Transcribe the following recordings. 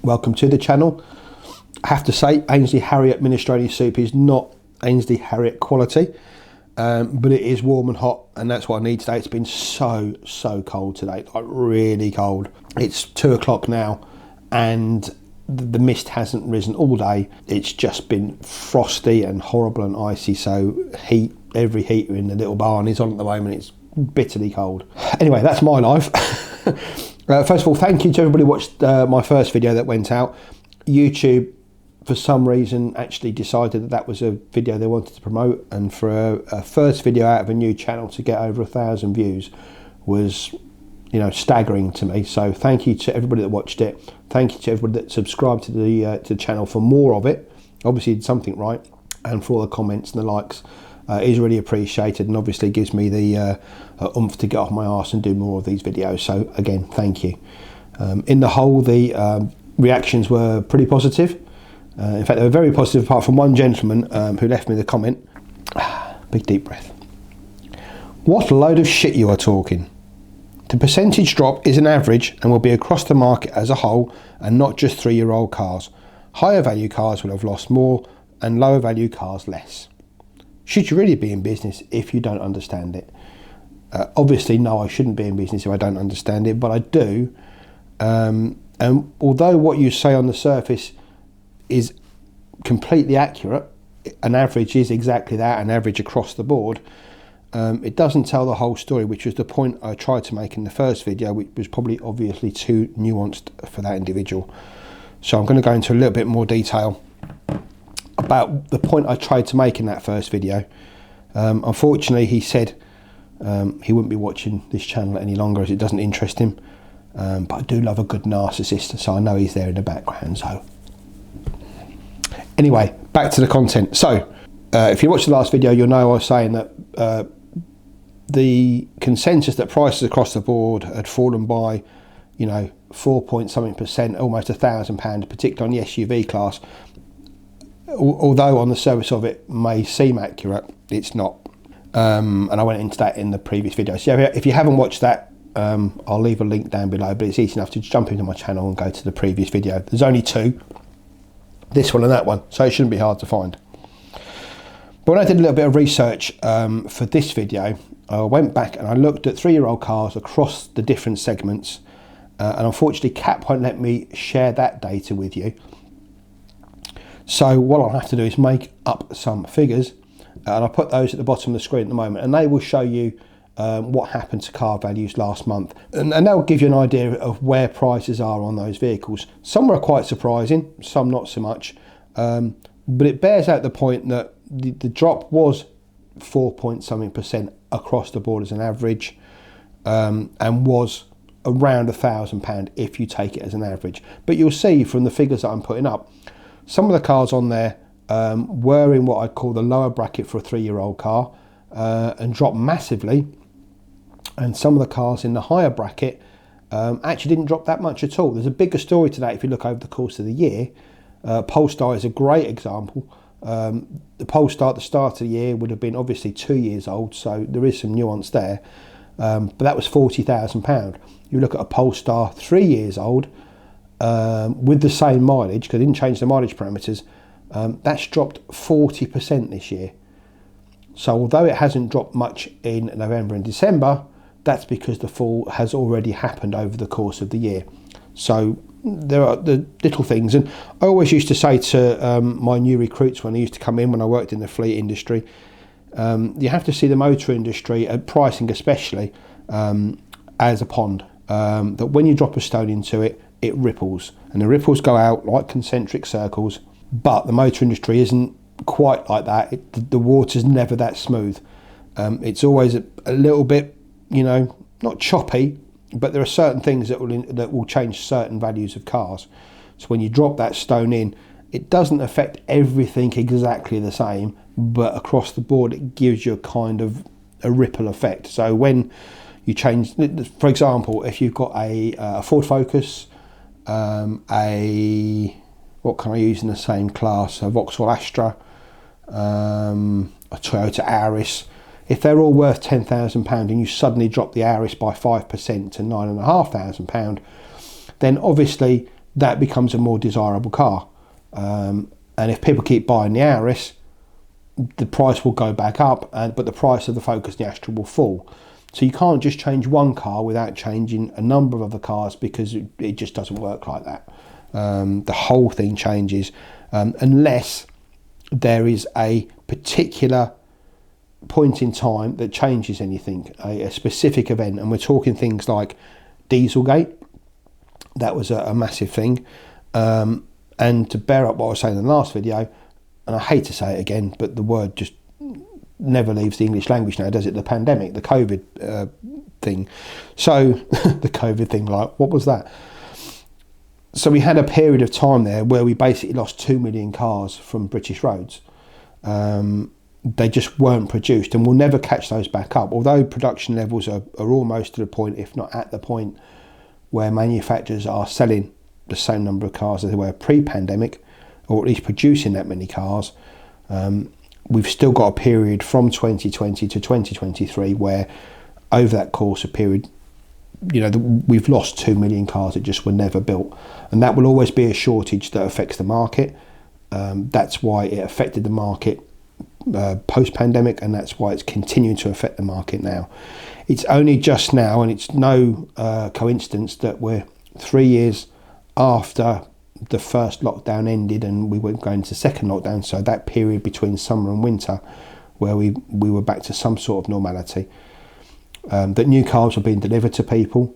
welcome to the channel. I have to say, Ainsley Harriott minestrone soup is not Ainsley Harriott quality, but it is warm and hot, and that's what I need today. It's been so cold today, like really cold. It's 2 o'clock now, and the mist hasn't risen all day. It's just been frosty and horrible and icy, so every heater in the little barn is on at the moment. It's bitterly cold. Anyway, that's my life. First of all, thank you to everybody who watched my first video that went out. YouTube, for some reason, actually decided that was a video they wanted to promote, and for a first video out of a new channel to get over 1,000 views was, you know, staggering to me. So thank you to everybody that watched it. Thank you to everybody that subscribed to the channel for more of it. Obviously did something right, and for all the comments and the likes. Is really appreciated, and obviously gives me the oomph to get off my arse and do more of these videos. So again, thank you. In the whole, the reactions were pretty positive. In fact, they were very positive, apart from one gentleman who left me the comment. Big deep breath. What a load of shit you are talking. The percentage drop is an average and will be across the market as a whole, and not just 3-year-old cars. Higher value cars will have lost more and lower value cars less. Should you really be in business if you don't understand it? Obviously, no, I shouldn't be in business if I don't understand it, but I do. And although what you say on the surface is completely accurate, an average is exactly that, an average across the board, it doesn't tell the whole story, which was the point I tried to make in the first video, which was probably obviously too nuanced for that individual. So I'm going to go into a little bit more detail about the point I tried to make in that first video. Unfortunately, he said he wouldn't be watching this channel any longer as it doesn't interest him, but I do love a good narcissist, so I know he's there in the background. So anyway, back to the content. So if you watched the last video, you'll know I was saying that the consensus that prices across the board had fallen by, you know, 4-point-something%, almost £1,000, particularly on the SUV class. Although on the surface of it may seem accurate, it's not. And I went into that in the previous video. So if you haven't watched that, I'll leave a link down below, but it's easy enough to jump into my channel and go to the previous video. There's only two, this one and that one, so it shouldn't be hard to find. But when I did a little bit of research for this video, I went back and I looked at 3-year-old cars across the different segments, and unfortunately Cap won't let me share that data with you. So what I'll have to do is make up some figures, and I'll put those at the bottom of the screen at the moment, and they will show you what happened to car values last month, and they'll give you an idea of where prices are on those vehicles. Some are quite surprising, some not so much, but it bears out the point that the drop was 4-point-something% across the board as an average, and was around £1,000 if you take it as an average. But you'll see from the figures that I'm putting up, some of the cars on there were in what I'd call the lower bracket for a 3-year-old car, and dropped massively. And some of the cars in the higher bracket actually didn't drop that much at all. There's a bigger story to that if you look over the course of the year. Polestar is a great example. The Polestar at the start of the year would have been obviously 2 years old, so there is some nuance there. But that was £40,000. You look at a Polestar 3 years old, with the same mileage, because I didn't change the mileage parameters, that's dropped 40% this year. So although it hasn't dropped much in November and December, that's because the fall has already happened over the course of the year. So there are the little things, and I always used to say to my new recruits when they used to come in when I worked in the fleet industry, you have to see the motor industry, pricing especially, as a pond, that when you drop a stone into it, it ripples, and the ripples go out like concentric circles. But the motor industry isn't quite like that. The water's never that smooth. It's always a little bit, you know, not choppy, but there are certain things that will change certain values of cars. So when you drop that stone in, it doesn't affect everything exactly the same, but across the board it gives you a kind of a ripple effect. So when you change, for example, if you've got a Ford Focus, what can I use in the same class? A Vauxhall Astra, a Toyota Auris. If they're all worth £10,000 and you suddenly drop the Auris by 5% to £9,500, then obviously that becomes a more desirable car. And if people keep buying the Auris, the price will go back up, but the price of the Focus and the Astra will fall. So you can't just change one car without changing a number of other cars, because it just doesn't work like that. The whole thing changes unless there is a particular point in time that changes anything, a specific event. And we're talking things like Dieselgate. That was a massive thing. And to bear up what I was saying in the last video, and I hate to say it again, but the word just never leaves the English language now, does it? The pandemic, the COVID thing. So the COVID thing, like, what was that? So we had a period of time there where we basically lost 2 million cars from British roads. They just weren't produced, and we'll never catch those back up. Although production levels are almost to the point, if not at the point, where manufacturers are selling the same number of cars as they were pre-pandemic, or at least producing that many cars. We've still got a period from 2020 to 2023 where, over that course of period, we've lost 2 million cars that just were never built, and that will always be a shortage that affects the market. That's why it affected the market post-pandemic, and that's why it's continuing to affect the market now. It's only just now, and it's no coincidence, that we're 3 years after the first lockdown ended and we were going to second lockdown, so that period between summer and winter where we were back to some sort of normality, that new cars were being delivered to people,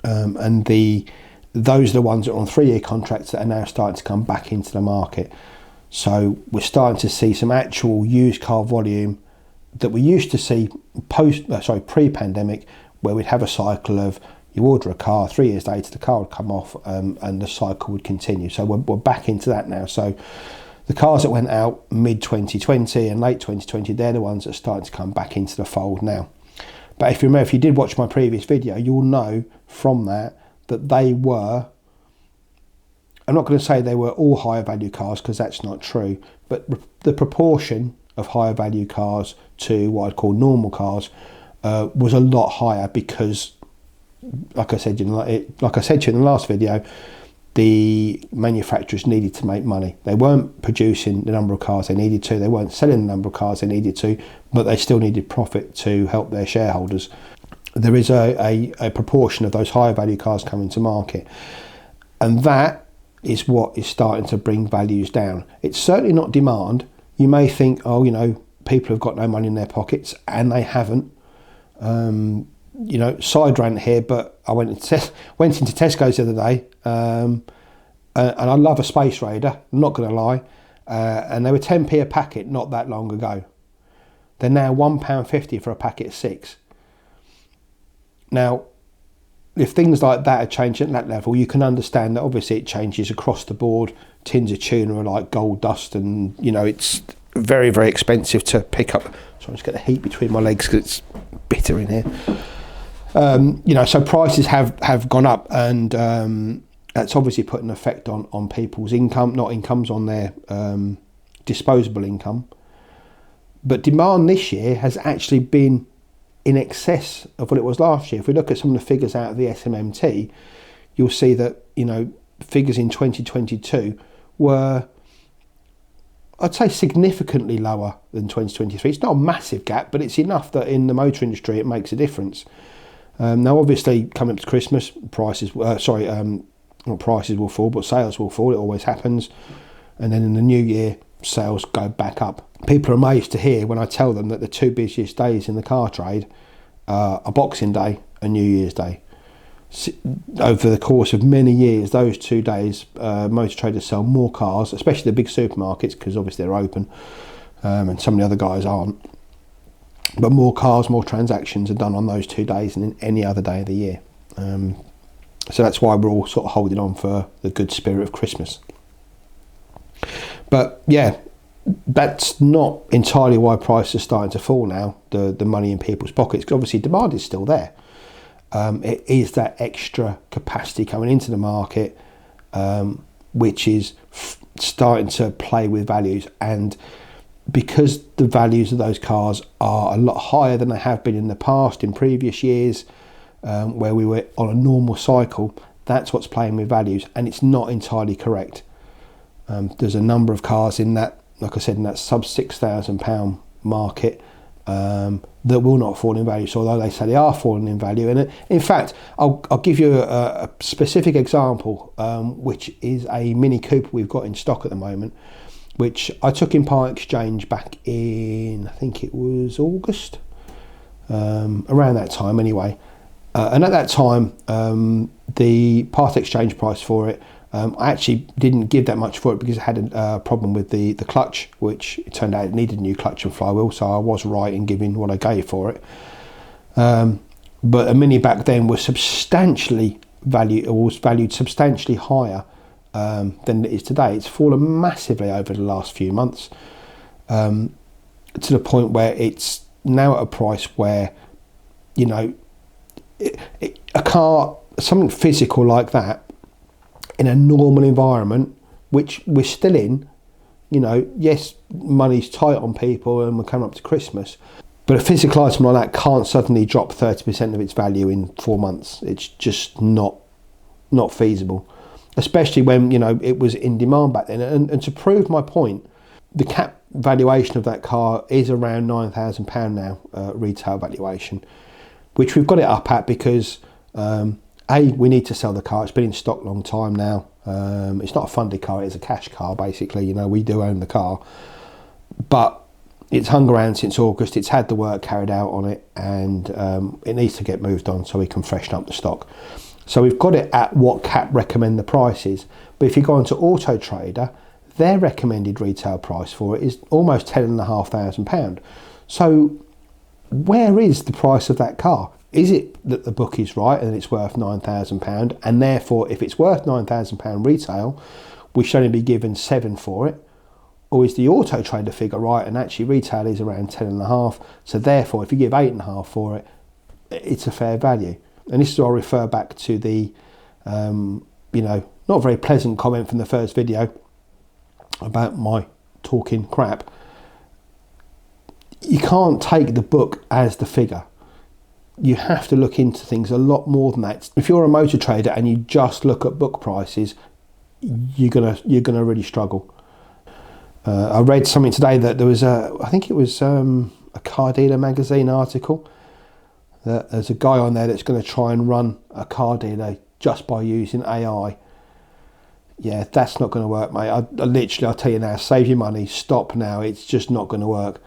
and those are the ones that are on 3-year contracts that are now starting to come back into the market. So we're starting to see some actual used car volume that we used to see pre-pandemic, where we'd have a cycle of, you order a car, 3 years later the car would come off, and the cycle would continue. So we're back into that now. So the cars that went out mid-2020 and late 2020, they're the ones that are starting to come back into the fold now. But if you remember, if you did watch my previous video, you'll know from that they were, I'm not going to say they were all higher value cars, because that's not true, but the proportion of higher value cars to what I'd call normal cars was a lot higher, because like I said to you in the last video, the manufacturers needed to make money. They weren't producing the number of cars they needed to, they weren't selling the number of cars they needed to, but they still needed profit to help their shareholders. There is a proportion of those higher value cars coming to market, and that is what is starting to bring values down. It's certainly not demand. You may think, people have got no money in their pockets, and they haven't. Side rant here, but I went into Tesco's the other day, and I love a Space Raider, I'm not going to lie, and they were 10p a packet not that long ago. They're now £1.50 for a packet of 6. Now, if things like that are changing at that level, you can understand that obviously it changes across the board. Tins of tuna are like gold dust, and it's very, very expensive to pick up. So I'm just getting the heat between my legs because it's bitter in here. So prices have gone up, and that's obviously put an effect on people's income, not incomes, on their disposable income. But demand this year has actually been in excess of what it was last year. If we look at some of the figures out of the SMMT, you'll see that figures in 2022 were, I'd say, significantly lower than 2023. It's not a massive gap, but it's enough that in the motor industry it makes a difference. Now, obviously, coming up to Christmas, prices will fall, but sales will fall. It always happens. And then in the new year, sales go back up. People are amazed to hear when I tell them that the two busiest days in the car trade are Boxing Day and New Year's Day. Over the course of many years, those 2 days, motor traders sell more cars, especially the big supermarkets, because obviously they're open, and some of the other guys aren't. But more cars, more transactions are done on those 2 days than in any other day of the year. So that's why we're all sort of holding on for the good spirit of Christmas. But yeah, that's not entirely why prices are starting to fall now, the money in people's pockets, because obviously demand is still there. It is that extra capacity coming into the market, which is starting to play with values. And because the values of those cars are a lot higher than they have been in the past, in previous years, where we were on a normal cycle, That's what's playing with values, and it's not entirely correct. There's a number of cars in that, like I said, in that sub £6,000 market that will not fall in value. So although they say they are falling in value, and in fact, I'll give you a specific example, which is a Mini Cooper we've got in stock at the moment, which I took in part exchange back in, I think it was August, around that time anyway. And at that time, the part exchange price for it, I actually didn't give that much for it because it had a problem with the clutch, which it turned out it needed a new clutch and flywheel, so I was right in giving what I gave for it. But a Mini back then was valued substantially higher than it is today. It's fallen massively over the last few months, to the point where it's now at a price where, you know, a car, something physical like that, in a normal environment, which we're still in, you know, yes, money's tight on people and we're coming up to Christmas, but a physical item like that can't suddenly drop 30% of its value in 4 months. It's just not feasible, especially when, you know, it was in demand back then. And to prove my point, the cap valuation of that car is around £9,000 now, retail valuation, which we've got it up at because we need to sell the car. It's been in stock a long time now. It's not a funded car, it's a cash car basically. You know, we do own the car, but it's hung around since August. It's had the work carried out on it, and it needs to get moved on so we can freshen up the stock. So we've got it at what Cap recommend the price is. But if you go onto Auto Trader, their recommended retail price for it is almost £10,500. So where is the price of that car? Is it that the book is right and it's worth £9,000, and therefore if it's worth £9,000 retail, we should only be given 7 for it? Or is the Auto Trader figure right and actually retail is around 10.5, so therefore if you give 8.5 for it, it's a fair value? And this is where I refer back to the you know, not very pleasant comment from the first video about my talking crap. You can't take the book as the figure. You have to look into things a lot more than that. If you're a motor trader and you just look at book prices, you're gonna really struggle. I read something today that there was I think it was a Car Dealer magazine article, that there's a guy on there that's going to try and run a car dealer just by using AI. Yeah, that's not going to work, mate. I'll tell you now, save your money, stop now. It's just not going to work.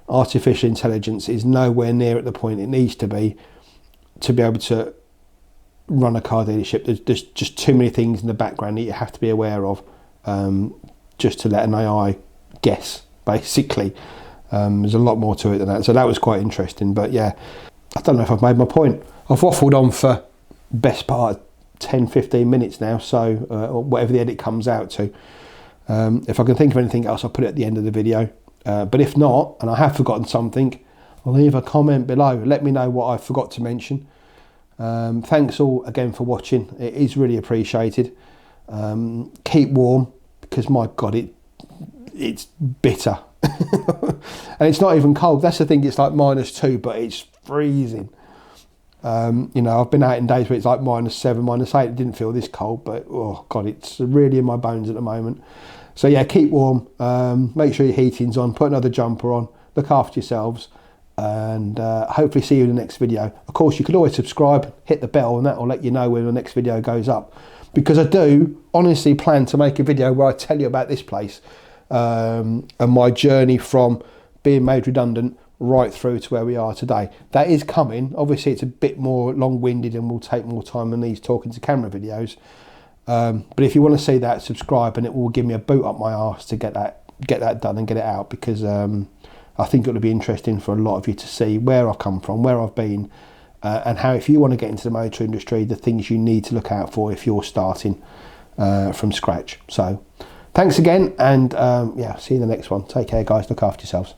Artificial intelligence is nowhere near at the point it needs to be able to run a car dealership. There's just too many things in the background that you have to be aware of, just to let an AI guess, basically. There's a lot more to it than that. So that was quite interesting. But yeah, I don't know if I've made my point. I've waffled on for best part of 10-15 minutes now, so or whatever the edit comes out to. If I can think of anything else, I'll put it at the end of the video. But if not, and I have forgotten something, I'll leave a comment below. Let me know what I forgot to mention. Thanks all again for watching. It is really appreciated. Keep warm, because my God, it's bitter. And it's not even cold. That's the thing, it's like -2, but it's freezing. You know, I've been out in days where it's like -7, -8. It didn't feel this cold, but oh God, it's really in my bones at the moment. So yeah, keep warm, make sure your heating's on, put another jumper on, look after yourselves, and hopefully see you in the next video. Of course, you could always subscribe, hit the bell, and that will let you know when the next video goes up, because I do honestly plan to make a video where I tell you about this place, and my journey from being made redundant right through to where we are today. That is coming. Obviously it's a bit more long-winded and will take more time than these talking to camera videos, but if you want to see that, subscribe, and it will give me a boot up my arse to get that done and get it out, because I think it'll be interesting for a lot of you to see where I've come from, where I've been, and how, if you want to get into the motor industry, the things you need to look out for if you're starting from scratch. So thanks again, and yeah, see you in the next one. Take care, guys. Look after yourselves.